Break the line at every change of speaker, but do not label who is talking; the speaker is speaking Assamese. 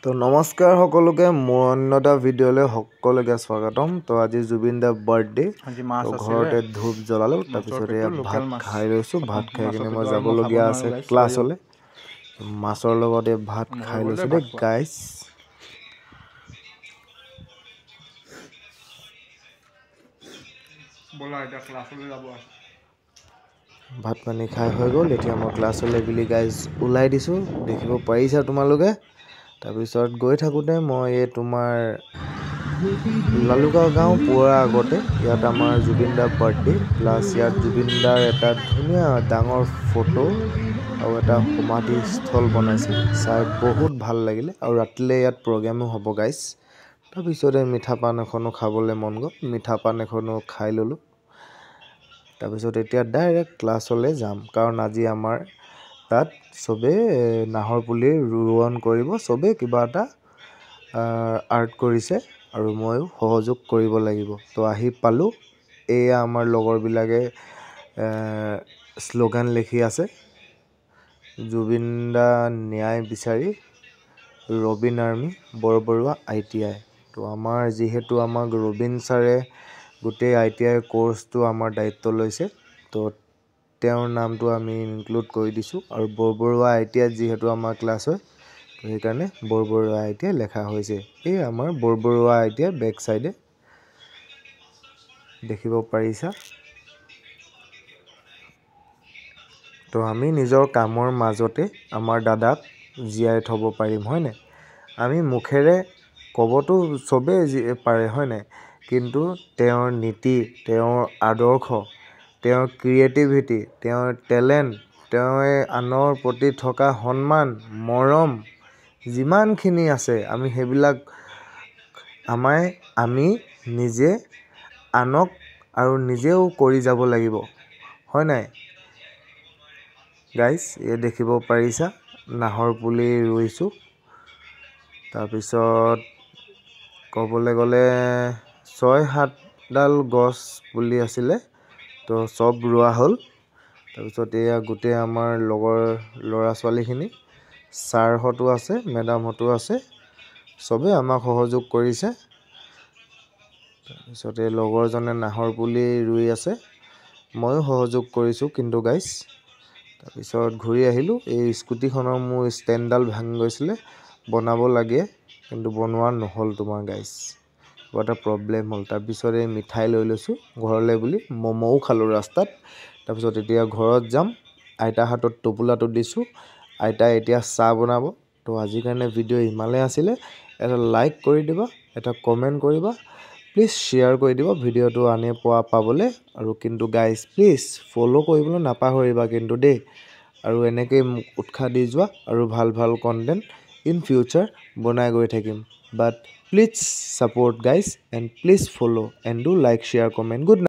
তো নমস্কাৰ সকলোকে মোৰ অন্য এটা ভিডিঅ'লৈ সকলোকে স্বাগতম। তো আজি জুবিন দাৰ বাৰ্থডে, তো ঘৰতে ধূপ জ্বলালোঁ, তাৰপিছত এয়া ভাত খাই লৈছোঁ। ভাত খাই কিনে মই যাবলগীয়া আছে ক্লাছলৈ। মাছৰ লগত এই ভাত খাই লৈছোঁ দেই গাইছ। ভাত পানী খাই হৈ গ'ল, এতিয়া মই ক্লাছলৈ বুলি গাইজ ওলাই দিছোঁ, দেখিব পাৰিছা তোমালোকে। তাৰপিছত গৈ থাকোঁতে মই এই তোমাৰ লালুকা গাঁও পোৱাৰ আগতে ইয়াত আমাৰ জুবিন দাৰ বাৰ্থডে প্লাছ ইয়াত জুবিন দাৰ এটা ধুনীয়া ডাঙৰ ফটো আৰু এটা সমাধিস্থল বনাইছে, চাই বহুত ভাল লাগিলে। আৰু ৰাতিলৈ ইয়াত প্ৰগ্ৰেমো হ'ব গাইজ। তাৰপিছতে মিঠা পান এখনো খাবলৈ মন গ'ল, মিঠা পান এখনো খাই ল'লোঁ। তাৰপিছত এতিয়া ডাইৰেক্ট ক্লাছলৈ যাম, কাৰণ আজি আমাৰ তাত চবেই নাহৰ পুলি ৰোপণ কৰিব, চবেই কিবা এটা আৰ্ট কৰিছে আৰু ময়ো সহযোগ কৰিব লাগিব। তো আহি পালোঁ, এয়া আমাৰ লগৰবিলাকে শ্লোগান লিখি আছে, জুবিন দা ন্যায় বিচাৰি ৰবিন আৰ্মি বৰবৰুৱা ITI। তো আমাৰ যিহেতু আমাক ৰবিন ছাৰে গোটেই ITI কোৰ্চটো আমাৰ দায়িত্ব লৈছে, তো তেওঁৰ নামটো আমি ইনক্লুড কৰি দিছোঁ। আৰু বৰবৰুৱা ITI যিহেতু আমাৰ ক্লাছ হয়, তো সেইকাৰণে বৰবৰুৱা ITI লেখা হৈছে। এই আমাৰ বৰবৰুৱা ITI বেক চাইডে দেখিব পাৰিছা। তো আমি নিজৰ কামৰ মাজতে আমাৰ দাদাক জীয়াই থ'ব পাৰিম, হয়নে? আমি মুখেৰে ক'বতো চবেই পাৰে, হয়নে? কিন্তু তেওঁৰ নীতি, তেওঁৰ আদৰ্শ, তেওঁৰ ক্ৰিয়েটিভিটি, তেওঁৰ টেলেণ্ট, তেওঁৰ আনৰ প্ৰতি থকা সন্মান মৰম যিমানখিনি আছে, আমি সেইবিলাক আমি নিজে আনক আৰু নিজেও কৰি যাব লাগিব, হয় নাই গাইজ? এই দেখিব পাৰিছা নাহৰ পুলি ৰুইছোঁ। তাৰপিছত ক'বলৈ গ'লে 6-7ডাল গছ পুলি আছিলে, তো চব ৰোৱা হ'ল। তাৰপিছত এয়া গোটেই আমাৰ লগৰ ল'ৰা ছোৱালীখিনি, ছাৰহঁতো আছে, মেডামহঁতো আছে, চবেই আমাক সহযোগ কৰিছে। তাৰপিছত এই লগৰজনে নাহৰ পুলি ৰুই আছে, ময়ো সহযোগ কৰিছোঁ কিন্তু গাইজ। তাৰপিছত ঘূৰি আহিলোঁ, এই স্কুটিখনৰ মোৰ ষ্টেণ্ডডাল ভাঙি গৈছিলে, বনাব লাগে কিন্তু বনোৱা নহ'ল তোমাৰ গাইজ, কিবা এটা প্ৰব্লেম হ'ল। তাৰপিছত এই মিঠাই লৈ লৈছোঁ ঘৰলৈ বুলি, ম'ম'ও খালোঁ ৰাস্তাত। তাৰপিছত এতিয়া ঘৰত যাম, আইতাৰ হাতত টোপোলাটো দিছোঁ, আইতাই এতিয়া চাহ বনাব। তো আজিৰ কাৰণে ভিডিঅ' ইমানেই আছিলে। এটা লাইক কৰি দিবা, এটা কমেণ্ট কৰিবা, প্লিজ শ্বেয়াৰ কৰি দিবা ভিডিঅ'টো আনে পাবলৈ। আৰু কিন্তু গাইজ প্লিজ ফ'ল' কৰিবলৈ নাপাহৰিবা কিন্তু দেই। আৰু এনেকৈয়ে মোক উৎসাহ দি যোৱা আৰু ভাল ভাল কণ্টেণ্ট ইন ফিউচাৰ বনাই গৈ থাকিম। But please support guys and please follow' and do like share comment. Good night.